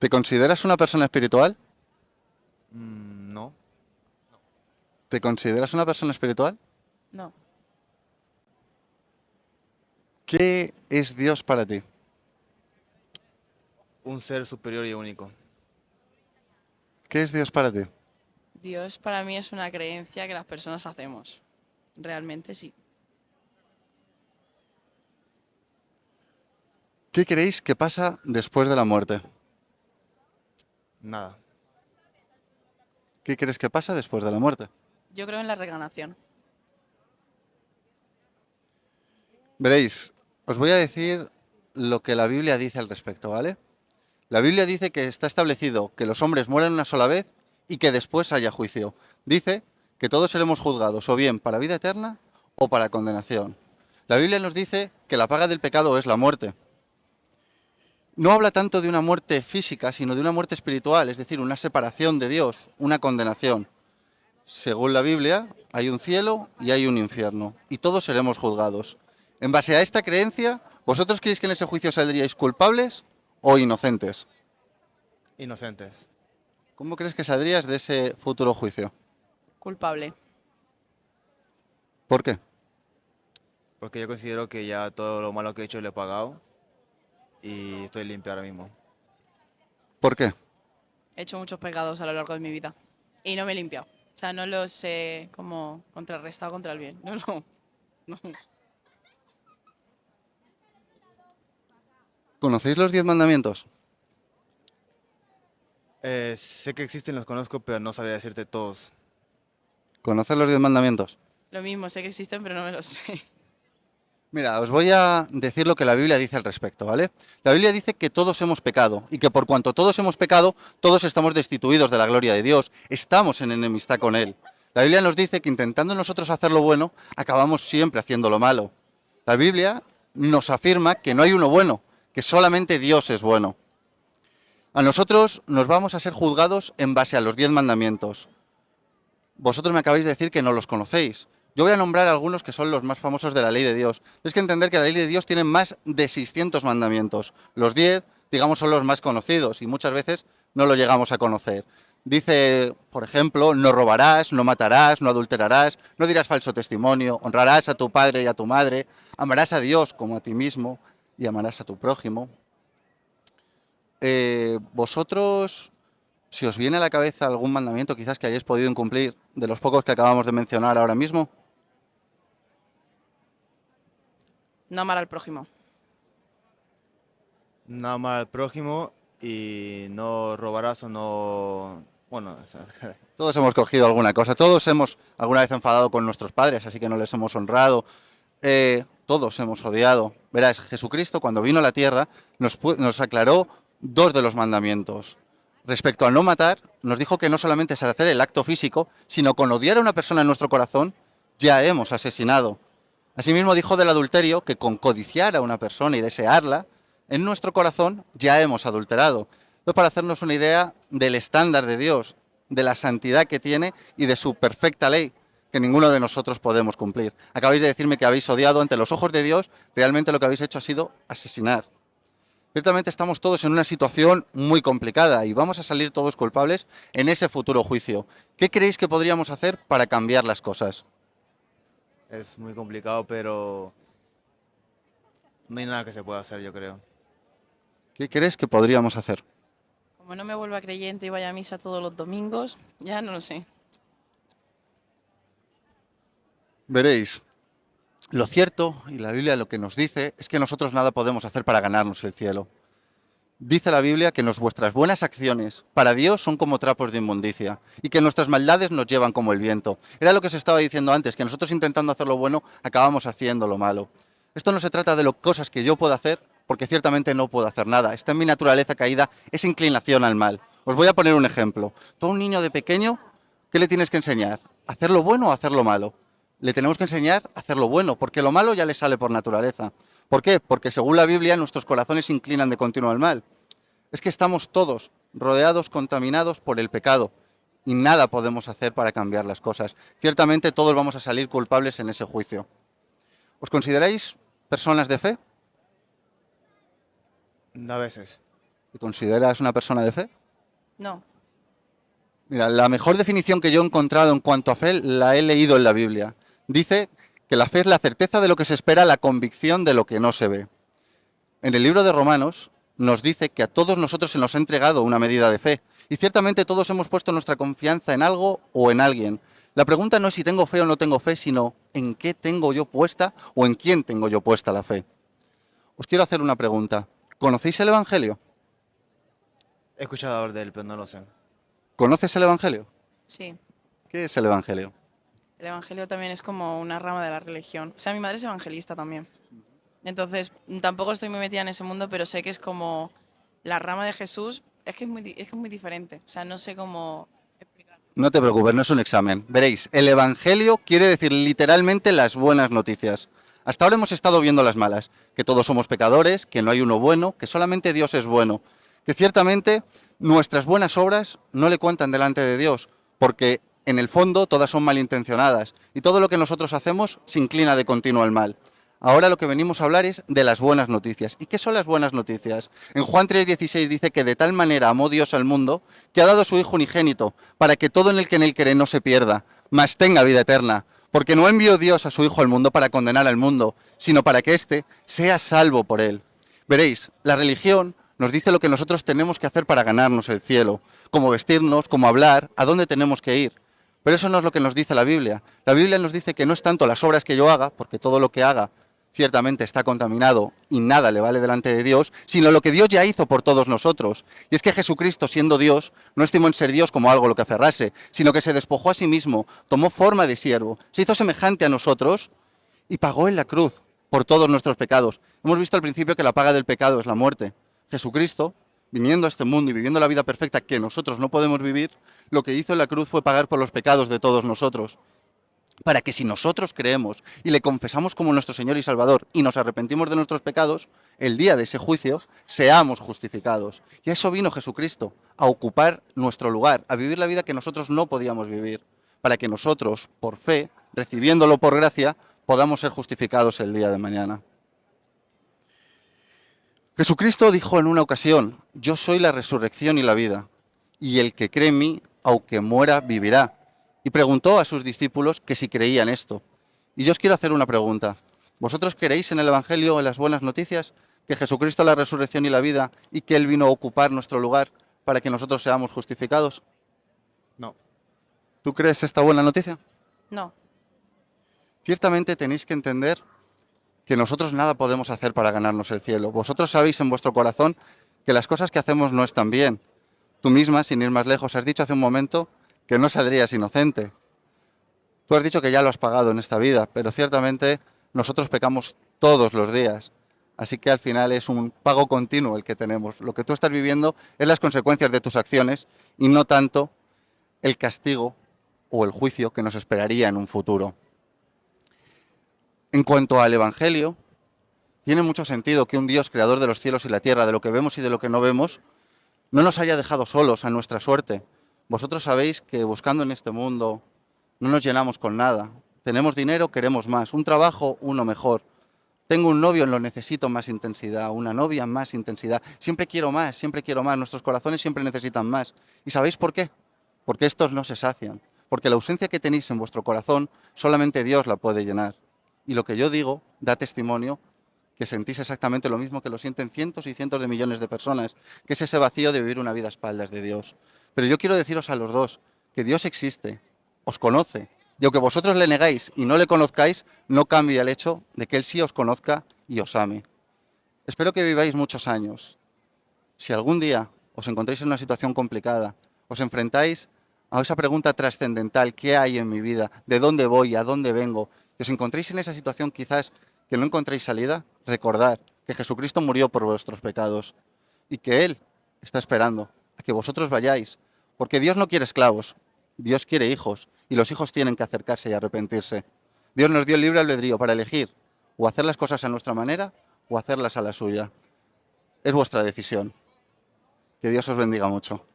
¿Te consideras una persona espiritual? No. ¿Te consideras una persona espiritual? No. ¿Qué es Dios para ti? Un ser superior y único. ¿Qué es Dios para ti? Dios para mí es una creencia que las personas hacemos. Realmente sí. ¿Qué creéis que pasa después de la muerte? Nada. ¿Qué crees que pasa después de la muerte? Yo creo en la reencarnación. Veréis, os voy a decir lo que la Biblia dice al respecto, ¿vale? La Biblia dice que está establecido que los hombres mueren una sola vez y que después haya juicio. Dice que todos seremos juzgados o bien para vida eterna o para condenación. La Biblia nos dice que la paga del pecado es la muerte. No habla tanto de una muerte física, sino de una muerte espiritual, es decir, una separación de Dios, una condenación. Según la Biblia, hay un cielo y hay un infierno, y todos seremos juzgados. En base a esta creencia, ¿vosotros creéis que en ese juicio saldríais culpables o inocentes? Inocentes. ¿Cómo crees que saldrías de ese futuro juicio? Culpable. ¿Por qué? Porque yo considero que ya todo lo malo que he hecho lo he pagado y estoy limpio ahora mismo. ¿Por qué? He hecho muchos pecados a lo largo de mi vida. Y no me he limpiado. O sea, no los he como contrarrestado contra el bien. No, no. No. ¿Conocéis los 10 mandamientos? Sé que existen, los conozco, pero no sabría decirte todos. ¿Conoces los 10 mandamientos? Lo mismo, sé que existen, pero no me los sé. Mira, os voy a decir lo que la Biblia dice al respecto, ¿vale? La Biblia dice que todos hemos pecado y que por cuanto todos hemos pecado, todos estamos destituidos de la gloria de Dios, estamos en enemistad con Él. La Biblia nos dice que intentando nosotros hacer lo bueno, acabamos siempre haciendo lo malo. La Biblia nos afirma que no hay uno bueno, que solamente Dios es bueno. A nosotros nos vamos a ser juzgados en base a los 10 mandamientos. Vosotros me acabáis de decir que no los conocéis. Yo voy a nombrar algunos que son los más famosos de la ley de Dios. Tienes que entender que la ley de Dios tiene más de 600 mandamientos. Los 10, digamos, son los más conocidos y muchas veces no lo llegamos a conocer. Dice, por ejemplo, no robarás, no matarás, no adulterarás, no dirás falso testimonio, honrarás a tu padre y a tu madre, amarás a Dios como a ti mismo y amarás a tu prójimo. Vosotros, si os viene a la cabeza algún mandamiento quizás que hayáis podido incumplir de los pocos que acabamos de mencionar ahora mismo. No amar al prójimo. No amar al prójimo y no robarás o no... Bueno, Todos hemos cogido alguna cosa, todos hemos alguna vez enfadado con nuestros padres, así que no les hemos honrado. Todos hemos odiado. Verás, Jesucristo cuando vino a la tierra nos aclaró dos de los mandamientos. Respecto a no matar, nos dijo que no solamente es al hacer el acto físico, sino con odiar a una persona en nuestro corazón, ya hemos asesinado. Asimismo dijo del adulterio que con codiciar a una persona y desearla, en nuestro corazón ya hemos adulterado. Esto para hacernos una idea del estándar de Dios, de la santidad que tiene y de su perfecta ley, que ninguno de nosotros podemos cumplir. Acabáis de decirme que habéis odiado ante los ojos de Dios, realmente lo que habéis hecho ha sido asesinar. Ciertamente estamos todos en una situación muy complicada y vamos a salir todos culpables en ese futuro juicio. ¿Qué creéis que podríamos hacer para cambiar las cosas? es muy complicado, pero no hay nada que se pueda hacer, yo creo. ¿Qué crees que podríamos hacer? Como no me vuelva creyente y vaya a misa todos los domingos, ya no lo sé. Veréis, lo cierto, y la Biblia lo que nos dice, es que nosotros nada podemos hacer para ganarnos el cielo. Dice la Biblia que vuestras buenas acciones para Dios son como trapos de inmundicia y que nuestras maldades nos llevan como el viento. Era lo que se estaba diciendo antes, que nosotros intentando hacer lo bueno acabamos haciendo lo malo. Esto no se trata de cosas que yo pueda hacer, porque ciertamente no puedo hacer nada. Está en mi naturaleza caída esa inclinación al mal. Os voy a poner un ejemplo. Tú a un niño de pequeño, ¿qué le tienes que enseñar? ¿Hacer lo bueno o hacer lo malo? Le tenemos que enseñar a hacer lo bueno, porque lo malo ya le sale por naturaleza. ¿Por qué? Porque según la Biblia nuestros corazones se inclinan de continuo al mal. Es que estamos todos rodeados, contaminados por el pecado y nada podemos hacer para cambiar las cosas. Ciertamente todos vamos a salir culpables en ese juicio. ¿Os consideráis personas de fe? A veces. ¿Te consideras una persona de fe? No. Mira, la mejor definición que yo he encontrado en cuanto a fe la he leído en la Biblia. Dice que la fe es la certeza de lo que se espera, la convicción de lo que no se ve. En el libro de Romanos nos dice que a todos nosotros se nos ha entregado una medida de fe. Y ciertamente todos hemos puesto nuestra confianza en algo o en alguien. La pregunta no es si tengo fe o no tengo fe, sino en qué tengo yo puesta o en quién tengo yo puesta la fe. Os quiero hacer una pregunta. ¿Conocéis el Evangelio? He escuchado hablar de él, pero no lo sé. ¿Conoces el Evangelio? Sí. ¿Qué es el Evangelio? El evangelio también es como una rama de la religión. O sea, mi madre es evangelista también. Entonces, tampoco estoy muy metida en ese mundo, pero sé que es como la rama de Jesús. Es que es muy diferente. O sea, no sé cómo explicar. No te preocupes, no es un examen. Veréis, el Evangelio quiere decir literalmente las buenas noticias. Hasta ahora hemos estado viendo las malas, que todos somos pecadores, que no hay uno bueno, que solamente Dios es bueno, que ciertamente nuestras buenas obras no le cuentan delante de Dios, porque en el fondo todas son malintencionadas y todo lo que nosotros hacemos se inclina de continuo al mal. Ahora lo que venimos a hablar es de las buenas noticias. ¿Y qué son las buenas noticias? En Juan 3:16 dice que de tal manera amó Dios al mundo que ha dado a su Hijo unigénito, para que todo en el que en él cree no se pierda, mas tenga vida eterna. Porque no envió Dios a su Hijo al mundo para condenar al mundo, sino para que éste sea salvo por él. Veréis, la religión nos dice lo que nosotros tenemos que hacer para ganarnos el cielo, cómo vestirnos, cómo hablar, a dónde tenemos que ir. Pero eso no es lo que nos dice la Biblia. La Biblia nos dice que no es tanto las obras que yo haga, porque todo lo que haga ciertamente está contaminado y nada le vale delante de Dios, sino lo que Dios ya hizo por todos nosotros. Y es que Jesucristo, siendo Dios, no estimó en ser Dios como algo lo que aferrase, sino que se despojó a sí mismo, tomó forma de siervo, se hizo semejante a nosotros y pagó en la cruz por todos nuestros pecados. Hemos visto al principio que la paga del pecado es la muerte. Jesucristo, viniendo a este mundo y viviendo la vida perfecta que nosotros no podemos vivir, lo que hizo en la cruz fue pagar por los pecados de todos nosotros, para que si nosotros creemos y le confesamos como nuestro Señor y Salvador y nos arrepentimos de nuestros pecados, el día de ese juicio seamos justificados. Y a eso vino Jesucristo, a ocupar nuestro lugar, a vivir la vida que nosotros no podíamos vivir, para que nosotros, por fe, recibiéndolo por gracia, podamos ser justificados el día de mañana. Jesucristo dijo en una ocasión: yo soy la resurrección y la vida, y el que cree en mí, aunque muera, vivirá. Y preguntó a sus discípulos que si creían esto. Y yo os quiero hacer una pregunta. ¿Vosotros creéis en el Evangelio, en las buenas noticias, que Jesucristo es la resurrección y la vida y que Él vino a ocupar nuestro lugar para que nosotros seamos justificados? No. ¿Tú crees esta buena noticia? No. Ciertamente tenéis que entender que nosotros nada podemos hacer para ganarnos el cielo. Vosotros sabéis en vuestro corazón que las cosas que hacemos no están bien. Tú misma, sin ir más lejos, has dicho hace un momento que no saldrías inocente. Tú has dicho que ya lo has pagado en esta vida, pero ciertamente nosotros pecamos todos los días. Así que al final es un pago continuo el que tenemos. Lo que tú estás viviendo es las consecuencias de tus acciones y no tanto el castigo o el juicio que nos esperaría en un futuro. En cuanto al Evangelio, tiene mucho sentido que un Dios creador de los cielos y la tierra, de lo que vemos y de lo que no vemos, no nos haya dejado solos a nuestra suerte. Vosotros sabéis que buscando en este mundo no nos llenamos con nada. Tenemos dinero, queremos más. Un trabajo, uno mejor. Tengo un novio, lo necesito más intensidad. Una novia, más intensidad. Siempre quiero más, siempre quiero más. Nuestros corazones siempre necesitan más. ¿Y sabéis por qué? Porque estos no se sacian. Porque la ausencia que tenéis en vuestro corazón, solamente Dios la puede llenar. Y lo que yo digo da testimonio que sentís exactamente lo mismo que lo sienten cientos y cientos de millones de personas, que es ese vacío de vivir una vida a espaldas de Dios. Pero yo quiero deciros a los dos que Dios existe, os conoce, y aunque vosotros le negáis y no le conozcáis, no cambia el hecho de que Él sí os conozca y os ame. Espero que viváis muchos años. Si algún día os encontráis en una situación complicada, os enfrentáis a esa pregunta trascendental: ¿qué hay en mi vida? ¿De dónde voy? ¿A dónde vengo? Y os encontréis en esa situación quizás que no encontréis salida, recordad que Jesucristo murió por vuestros pecados y que Él está esperando a que vosotros vayáis, porque Dios no quiere esclavos, Dios quiere hijos, y los hijos tienen que acercarse y arrepentirse. Dios nos dio el libre albedrío para elegir o hacer las cosas a nuestra manera o hacerlas a la suya. Es vuestra decisión. Que Dios os bendiga mucho.